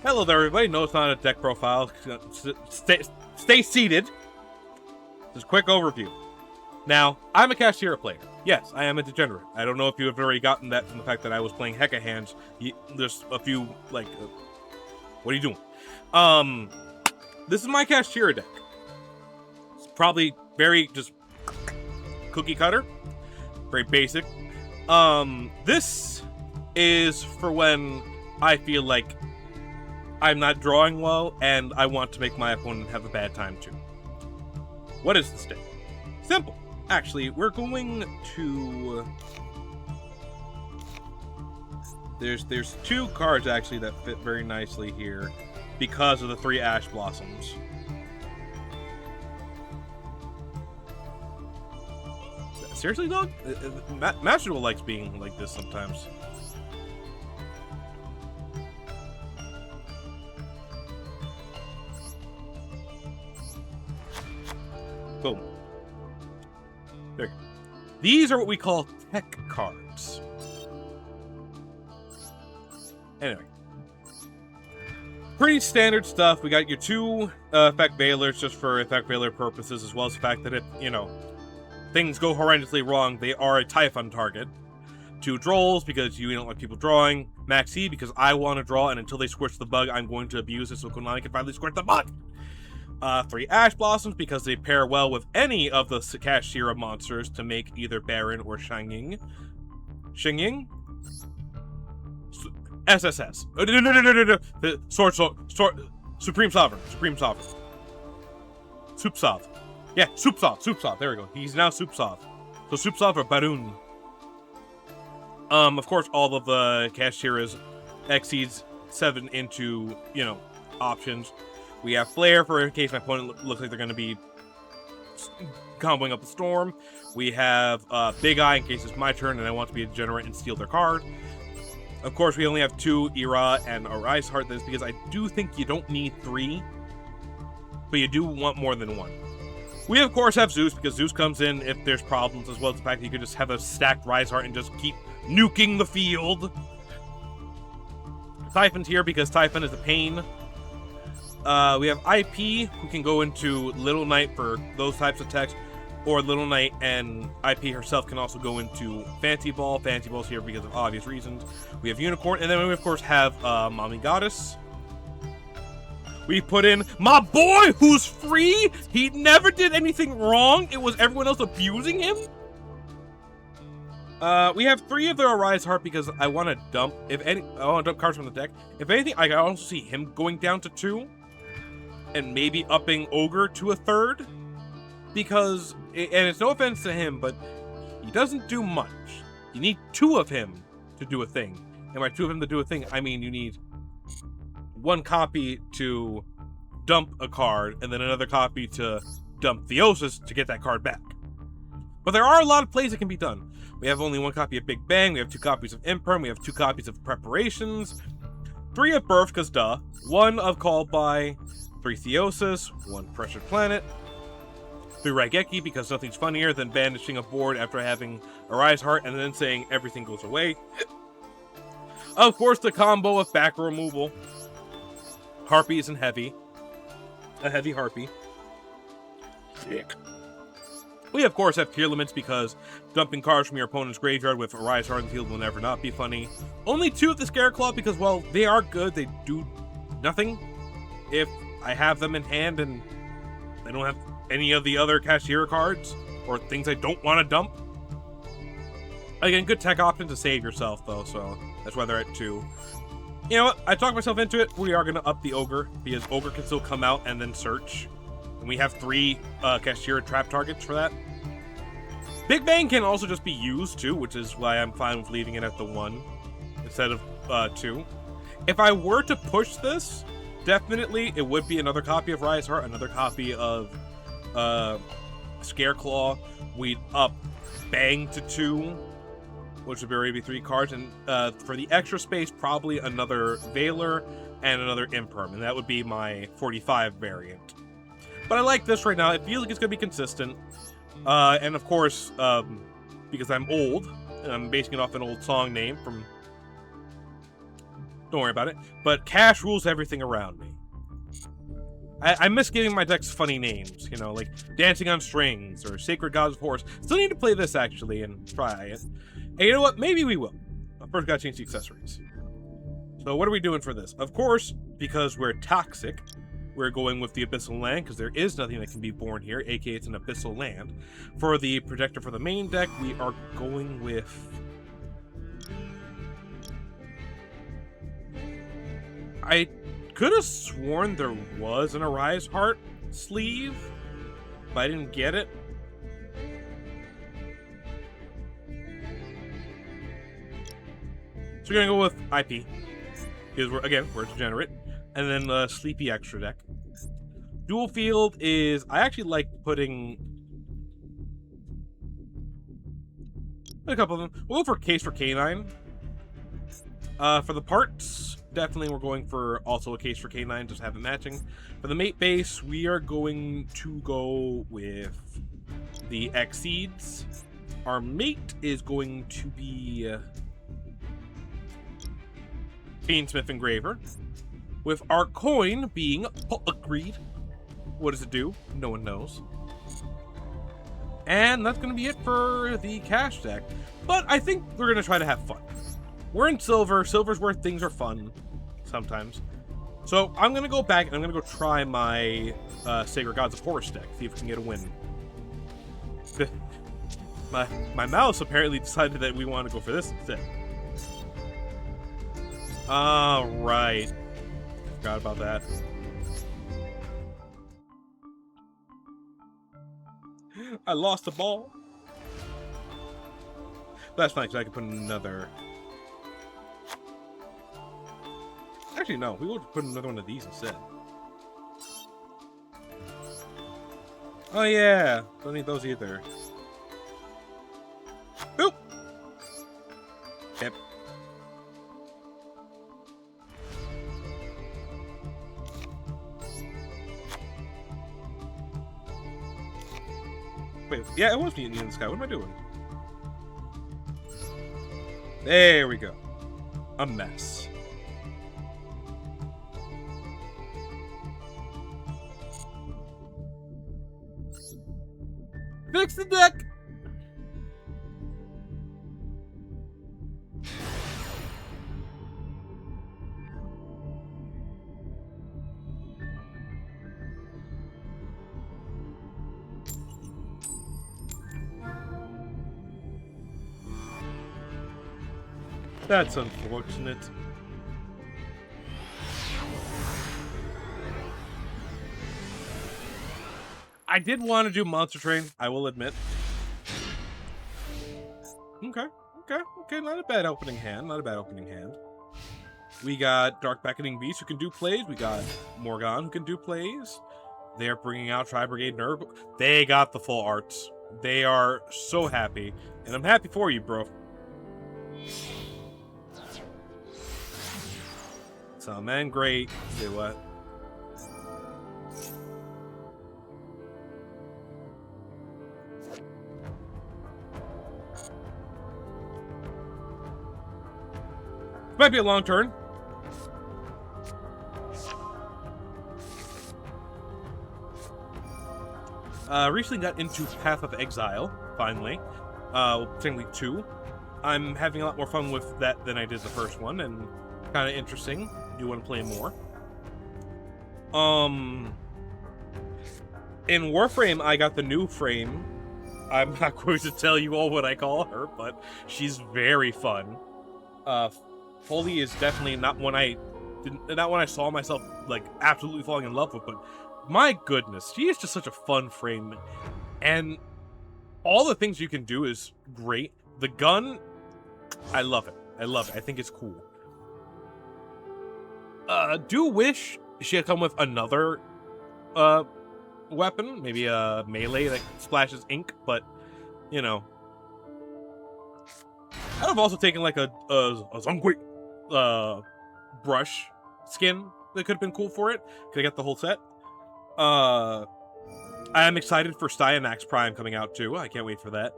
Hello there, everybody. No, it's not a deck profile. Stay seated. Just a quick overview. Now, I'm a Cashier player. Yes, I am a degenerate. I don't know if you have already gotten that from the fact that I was playing Hecka Hands. There's a few, like, what are you doing? This is my Cashier deck. It's probably very just cookie cutter. Very basic. This is for when I feel like I'm not drawing well and I want to make my opponent have a bad time too. What is this deck? Simple. Actually, we're going to... There's two cards actually that fit very nicely here because of the 3 Ash Blossoms. Seriously, dog? Master Duel likes being like this sometimes. Boom. There you go. These are what we call tech cards. Anyway. Pretty standard stuff. We got your 2 Effect Veilers just for Effect Veiler purposes, as well as the fact that if, you know, things go horrendously wrong, they are a Typhon target. 2 Drolls, because you don't like people drawing. Max E, because I want to draw, and until they squish the bug, I'm going to abuse it so Konami can finally squish the bug! 3 Ash Blossoms, because they pair well with any of the Cashier monsters to make either Baron or Shanging. Shinging? SSS. No. Sword. Supreme Sovereign. Soupsov. Yeah, Soupsov. There we go. He's now Soupsov. So Soupsov or Baroon. Of course, all of the Cashiers exceeds 7 into, you know, options. We have Flare for in case my opponent looks like they're going to be comboing up a Storm. We have Big Eye in case it's my turn and I want to be a degenerate and steal their card. Of course, we only have 2 Era and Arise Heart. That's because I do think you don't need 3, but you do want more than 1. We, of course, have Zeus, because Zeus comes in if there's problems, as well as the fact that you could just have a stacked Rise Heart and just keep nuking the field. Typhon's here because Typhon is a pain. We have IP, who can go into Little Knight for those types of techs, or Little Knight and IP herself can also go into Fancy Ball. Fancy Ball's here because of obvious reasons. We have Unicorn, and then we, of course, have Mommy Goddess. We put in my boy, who's free. He never did anything wrong. It was everyone else abusing him. We have 3 of the Arise Heart because I want to dump. I want to dump cards from the deck. If anything, I can also see him going down to 2, and maybe upping Ogre to a 3rd. Because, and it's no offense to him, but he doesn't do much. You need 2 of him to do a thing. And by 2 of him to do a thing, I mean you need 1 copy to dump a card, and then another copy to dump Theosis to get that card back. But there are a lot of plays that can be done. We have only 1 copy of Big Bang, we have 2 copies of Imperm, we have 2 copies of Preparations, 3 of Birth, because duh, 1 of Called By, 3 Theosis, 1 Pressured Planet, 3 Raigeki, because nothing's funnier than banishing a board after having Arise Heart and then saying everything goes away. Of course, the combo of back removal. Harpies and Heavy. A Heavy Harpy. Sick. We, of course, have Tier Limits because dumping cards from your opponent's graveyard with Arise Heart in the field will never not be funny. Only 2 of the Scareclaw because, well, they are good. They do nothing. If I have them in hand and I don't have any of the other Cashier cards or things I don't want to dump. Again, good tech option to save yourself, though, so that's why they're at 2. You know what? I talked myself into it. We are going to up the Ogre, because Ogre can still come out and then search. And we have 3 Cashier trap targets for that. Big Bang can also just be used, too, which is why I'm fine with leaving it at the 1 instead of 2. If I were to push this, definitely it would be another copy of Rise Heart, another copy of Scareclaw. We'd up Bang to 2. Which would be 3 cards, and for the extra space, probably another Veiler and another Imperm, and that would be my 45 variant. But I like this right now. It feels like it's going to be consistent. And of course, because I'm old, and I'm basing it off an old song name from Don't worry about it. But cash rules everything around me. I miss giving my decks funny names, you know, like Dancing on Strings or Sacred Gods of Horse. Still need to play this, actually, and try it. And you know what? Maybe we will. First, gotta change the accessories. So what are we doing for this? Of course, because we're toxic, we're going with the Abyssal Land, because there is nothing that can be born here, aka it's an Abyssal Land. For the Protector for the main deck, we are going with... I could have sworn there was an Arise Heart sleeve, but I didn't get it. So we're gonna go with IP, because we're a degenerate, and then the Sleepy extra deck. Dual Field is, I actually like putting a couple of them. We'll go for Case for K9. For the parts, definitely we're going for also a Case for K9, just have it matching. For the mate base, we are going to go with the Exceeds. Our mate is going to be Fiendsmith Engraver, with our coin being Agreed. What does it do? No one knows. And that's going to be it for the cash deck. But I think we're going to try to have fun. We're in Silver. Silver's where things are fun sometimes. So I'm going to go back and I'm going to go try my Sacred Gods of Horse deck. See if we can get a win. my mouse apparently decided that we want to go for this instead. Right. Forgot about that. I lost the ball. That's fine, because I can put another... Actually, no. We will put another one of these instead. Oh, yeah. Don't need those either. Boop! Yep. Wait, yeah, it was Mutiny in the Sky. What am I doing? There we go. A mess. Fix the deck! That's unfortunate. I did want to do Monster Train, I will admit. Okay. Not a bad opening hand. We got Dark Beckoning Beast who can do plays. We got Morgan who can do plays. They're bringing out Tri-Brigade Nerve. They got the full arts. They are so happy. And I'm happy for you, bro. So, man, great. Say what? Might be a long turn. Recently got into Path of Exile, finally. Technically 2. I'm having a lot more fun with that than I did the first one, and kind of interesting. Do want to play more. In Warframe, I got the new frame. I'm not going to tell you all what I call her, but she's very fun. Foley is definitely not one I saw myself like absolutely falling in love with, but my goodness, she is just such a fun frame, and all the things you can do is great. The gun, I love it. I think it's cool. Do wish she had come with another weapon, maybe a melee that splashes ink, but you know, I'd have also taken like a Zongui brush skin that could have been cool for it. Could have got the whole set. I am excited for Styanax Prime coming out too. I can't wait for that.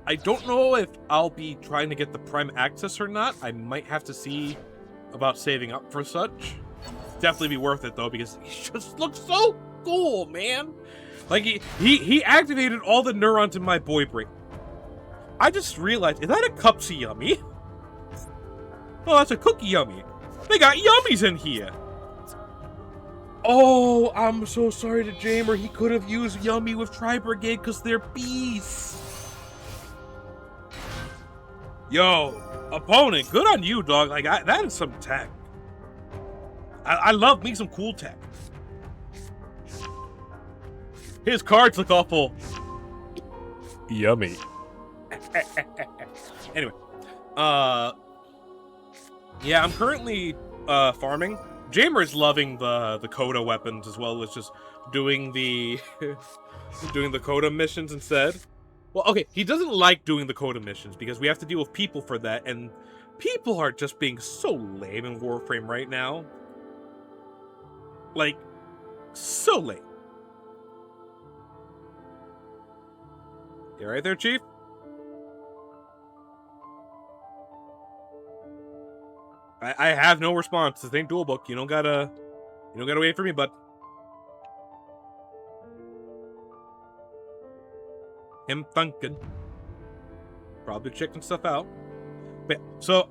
I don't know if I'll be trying to get the Prime Access or not. I might have to see about saving up for such. Definitely be worth it though, because he just looks so cool, man. Like he activated all the neurons in my boy brain. I just realized, is that a Cupsy Yummy? Oh, that's a Cookie Yummy. They got yummies in here. Oh, I'm so sorry to Jamer. He could have used Yummy with Tri-Brigade because they're beasts. Yo, opponent, good on you, dog. Like, that is some tech. I love me some cool tech. His cards look awful. Yummy. Anyway, yeah, I'm currently farming. Jamer is loving the Coda weapons as well as just doing the doing the Coda missions instead. Well, okay, he doesn't like doing the Coda missions because we have to deal with people for that, and people are just being so lame in Warframe right now. Like, so lame. You right there, Chief? I have no response. This ain't dual book. You don't gotta wait for me, bud. Him thinking. Probably checking stuff out. But so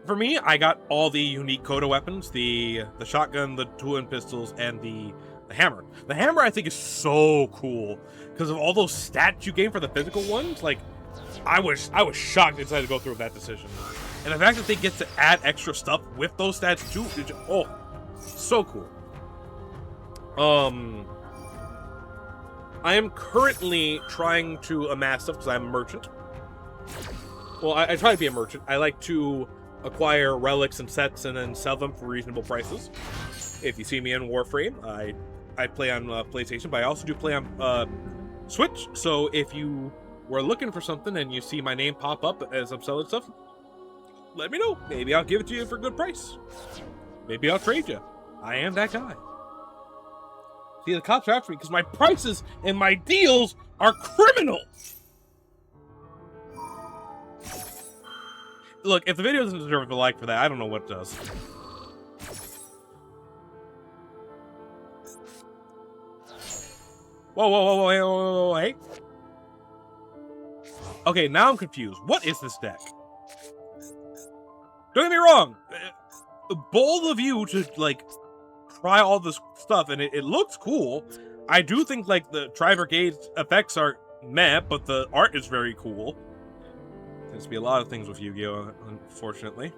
for me, I got all the unique Coda weapons, the shotgun, the twin pistols, and the hammer. The hammer I think is so cool because of all those stats you gain for the physical ones. Like, I was shocked inside to go through with that decision. And the fact that they get to add extra stuff with those stats too, is just, oh, so cool. I am currently trying to amass stuff because I'm a merchant. Well, I try to be a merchant. I like to acquire relics and sets and then sell them for reasonable prices. If you see me in Warframe, I play on PlayStation, but I also do play on Switch. So if you were looking for something and you see my name pop up as I'm selling stuff, let me know. Maybe I'll give it to you for a good price. Maybe I'll trade you. I am that guy. See, the cops are after me because my prices and my deals are criminal. Look, if the video doesn't deserve a like for that, I don't know what does. Whoa, hey. Okay, now I'm confused. What is this deck? Don't get me wrong. Bold of you to, like, try all this stuff, and it looks cool. I do think, like, the Tri-Brigade effects are meh, but the art is very cool. There's to be a lot of things with Yu-Gi-Oh, unfortunately.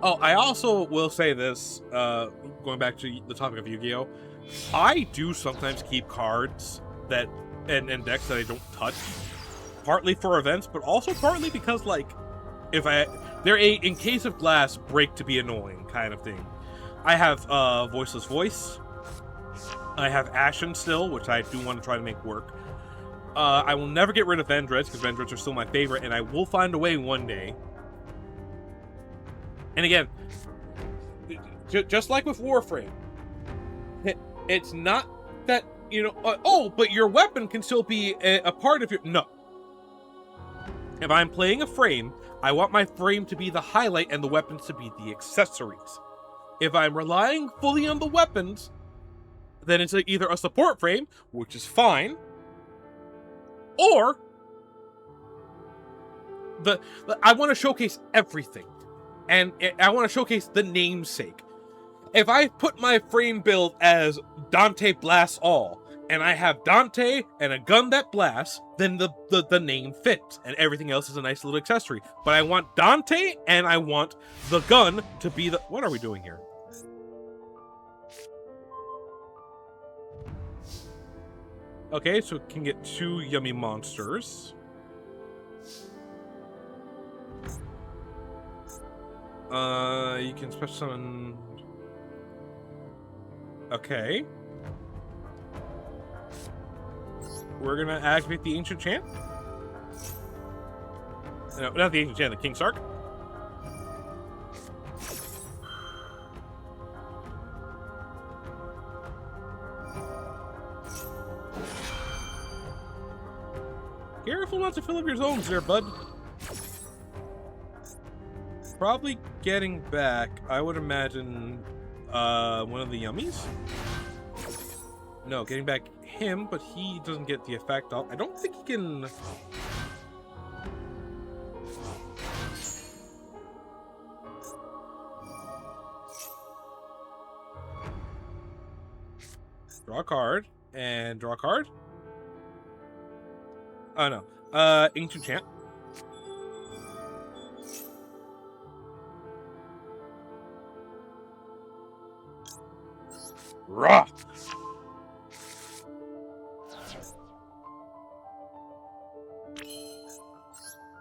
Oh, I also will say this, going back to the topic of Yu-Gi-Oh, I do sometimes keep cards that and decks that I don't touch, partly for events, but also partly because, like, if they're in case of glass, break to be annoying kind of thing. I have Voiceless Voice. I have Ashen still, which I do want to try to make work. I will never get rid of Vendreads, because Vendreads are still my favorite, and I will find a way one day. And again, just like with Warframe, it's not that, you know, oh, but your weapon can still be a part of your... No. If I'm playing a frame, I want my frame to be the highlight and the weapons to be the accessories. If I'm relying fully on the weapons, then it's either a support frame, which is fine, or I want to showcase everything. And I want to showcase the namesake. If I put my frame build as Dante blasts all, and I have Dante and a gun that blasts, then the name fits, and everything else is a nice little accessory. But I want Dante, and I want the gun to be the... What are we doing here? Okay, so it can get 2 yummy monsters. You can special summon... Okay. We're gonna activate the Ancient Chant. No, not the Ancient Chant, the King Sark. Careful not to fill up your zones there, bud. Probably getting back, I would imagine, one of the yummies? No, getting back him, but he doesn't get the effect off. I don't think he can... Draw a card, and draw a card. Oh, no. Ancient Champ. Rah!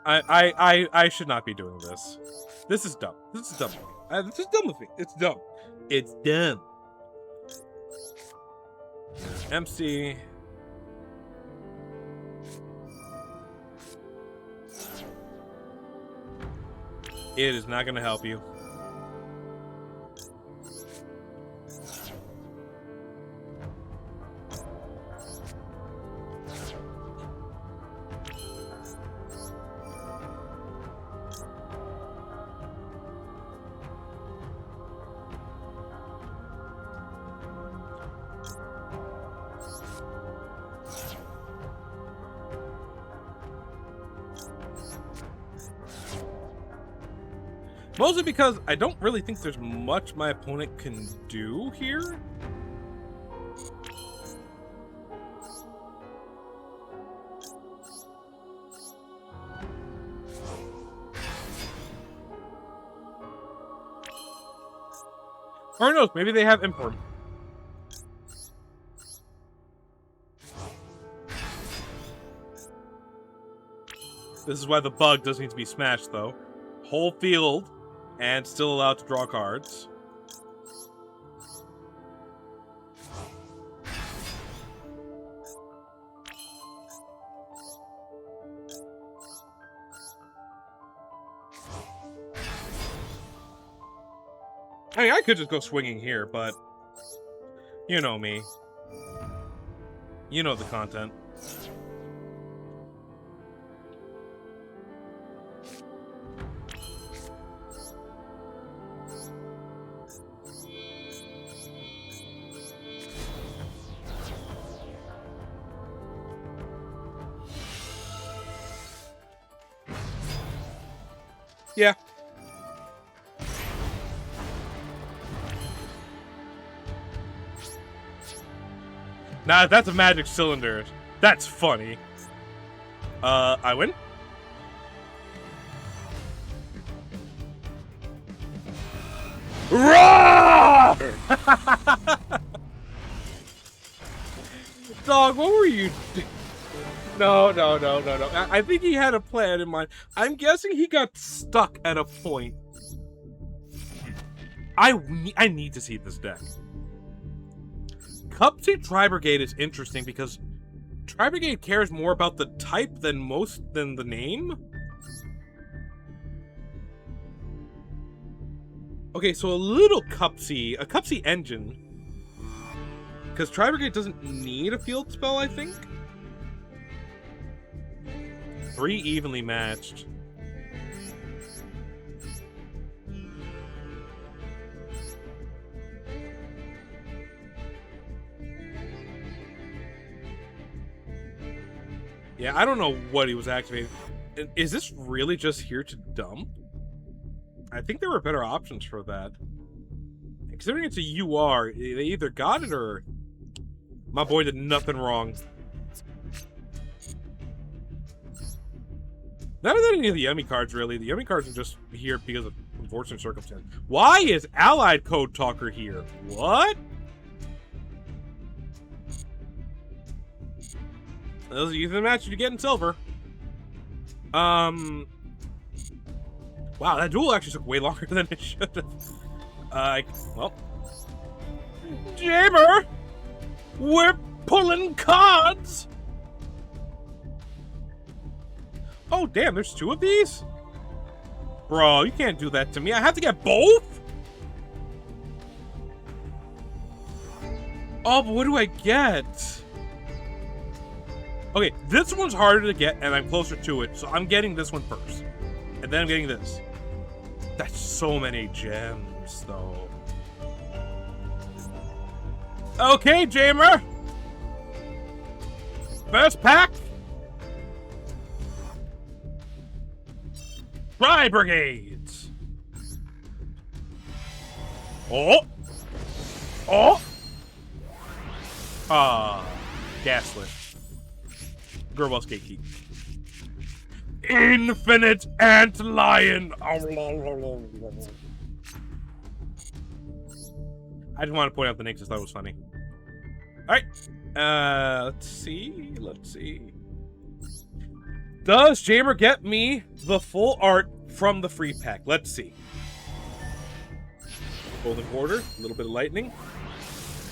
I should not be doing this. This is dumb. This is dumb. This is dumb with me. It's dumb. It's dumb. MC. It is not going to help you. Mostly because I don't really think there's much my opponent can do here. Or who knows, maybe they have Inform. This is why the bug does need to be smashed, though. Whole field. And still allowed to draw cards. I mean, I could just go swinging here, but you know me. You know the content. Yeah. Nah, that's a magic cylinder. That's funny. I win? Roar! Dog, what were you doing? No. I think he had a plan in mind. I'm guessing he got stuck at a point. I need to see this deck. Cupsy Tri-Brigade is interesting because Tri-Brigade cares more about the type than the name. Okay, so a little Cupsy, a Cupsy engine. Because Tri-Brigade doesn't need a field spell, I think. 3 evenly matched. Yeah, I don't know what he was activating. Is this really just here to dump? I think there were better options for that. Considering it's a UR, they either got it or my boy did nothing wrong. Not that any of the yummy cards, really. The yummy cards are just here because of unfortunate circumstance. Why is Allied Code Talker here? What? Those are the match you get in silver. Wow, that duel actually took way longer than it should have. Well. Jabber! We're pulling cards! Oh, damn, there's 2 of these? Bro, you can't do that to me. I have to get both? Oh, but what do I get? Okay, this one's harder to get, and I'm closer to it, so I'm getting this one first. And then I'm getting this. That's so many gems, though. Okay, Jamer. First pack. Tri Brigades. Oh. Oh. Gaslit. Girlwell's Gatekeep. Infinite Ant Lion. I just want to point out the name because I thought it was funny. Alright. Let's see. Let's see. Does Jamer get me the full art from the free pack? Let's see. Golden Quarter. A little bit of lightning.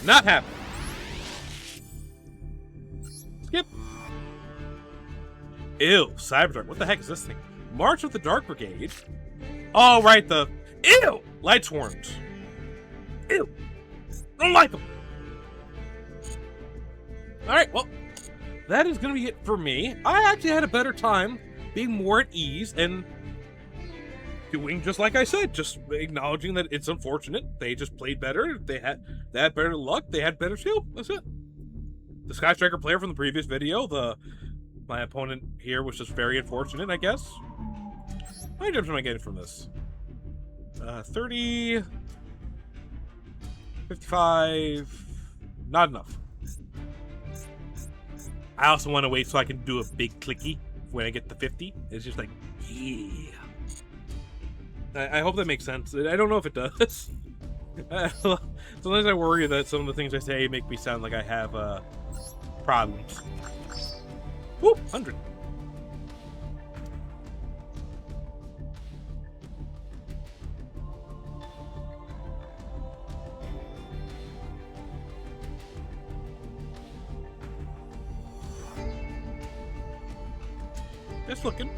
Not happening. Skip. Ew, Cyberdark. What the heck is this thing? March of the Dark Brigade. Oh, right, the... Ew! Light Swarms. Ew. Don't like them. Alright, well, that is going to be it for me. I actually had a better time being more at ease and doing just like I said, just acknowledging that it's unfortunate. They just played better. They had better luck. They had better skill. That's it. The Sky Striker player from the previous video, my opponent here was just very unfortunate, I guess. How many gems am I getting from this? 30... 55... Not enough. I also want to wait so I can do a big clicky when I get to 50. It's just like, yeah. I hope that makes sense. I don't know if it does. Sometimes I worry that some of the things I say make me sound like I have problems. Woo! 100. Just looking.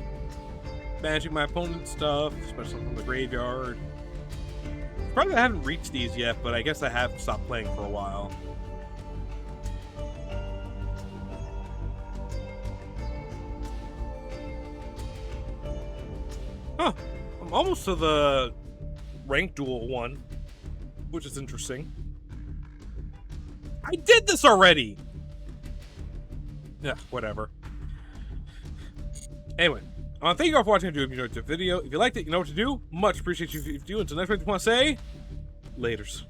Managing my opponent's stuff, especially from the graveyard. Probably I haven't reached these yet, but I guess I have stopped playing for a while. Huh. I'm almost to the rank duel one, which is interesting. I did this already! Yeah, whatever. Anyway, thank you all for watching. If you enjoyed the video, if you liked it, you know what to do. Much appreciate you if you do. Until next week, I just want to say, laters.